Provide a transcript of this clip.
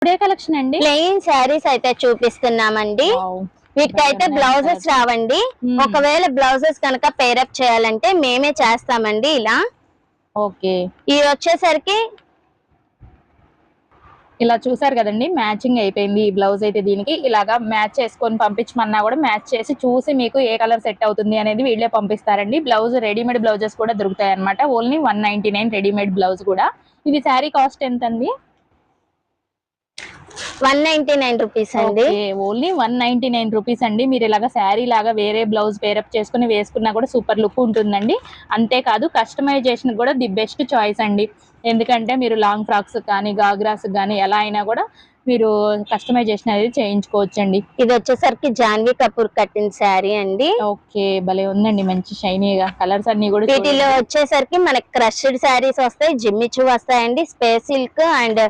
ఇప్పుడే కలెక్షన్ అండి? ప్లెయిన్ శారీస్ అయితే చూపిస్తున్నామండి. వీటికైతే బ్లౌజెస్ రావండి. ఒకవేళ బ్లౌజెస్ కనుక పేరప్ చేయాలంటే మేమే చేస్తామండి ఇలా. ఓకే. ఇది వచ్చేసరికి ఇలా చూసారు కదండి, మ్యాచింగ్ అయిపోయింది ఈ బ్లౌజ్ అయితే. దీనికి ఇలాగా మ్యాచ్ చేసుకొని పంపించమన్నా కూడా మ్యాచ్ చేసి చూసి మీకు ఏ కలర్ సెట్ అవుతుంది అనేది వీళ్ళే పంపిస్తారండి. బ్లౌజ్ రెడీమేడ్ బ్లౌజెస్ కూడా దొరుకుతాయి అనమాట. ఓన్లీ 199 రెడీమేడ్ బ్లౌజ్ కూడా. ఇది శారీ కాస్ట్ ఎంత అండి? 199 రూపీస్ అండి. ఓన్లీ 199 రూపీస్ అండి. మీరు ఇలాగా శారీ లాగా వేరే బ్లౌజ్ పేరప్ చేసుకుని వేసుకున్నా కూడా సూపర్ లుక్ ఉంటుందండి. అంతేకాదు కస్టమైజేషన్ కూడా ది బెస్ట్ చాయిస్ అండి. ఎందుకంటే మీరు లాంగ్ ఫ్రాక్స్ కానీ గాగ్రాస్ కానీ ఎలా అయినా కూడా మీరు కస్టమైజేషన్ అనేది చేయించుకోవచ్చండి. ఇది వచ్చేసరికి జాన్వీ కపూర్ కట్టిన శారీ అండి. ఓకే, భలే ఉందండి, మంచి షైనీగా. కలర్స్ అన్ని కూడా వీటిలో వచ్చేసరికి మనకి క్రష్డ్ శారీస్ వస్తాయి, జిమ్మిచూ వస్తాయండి, స్పేస్ సిల్క్ అండ్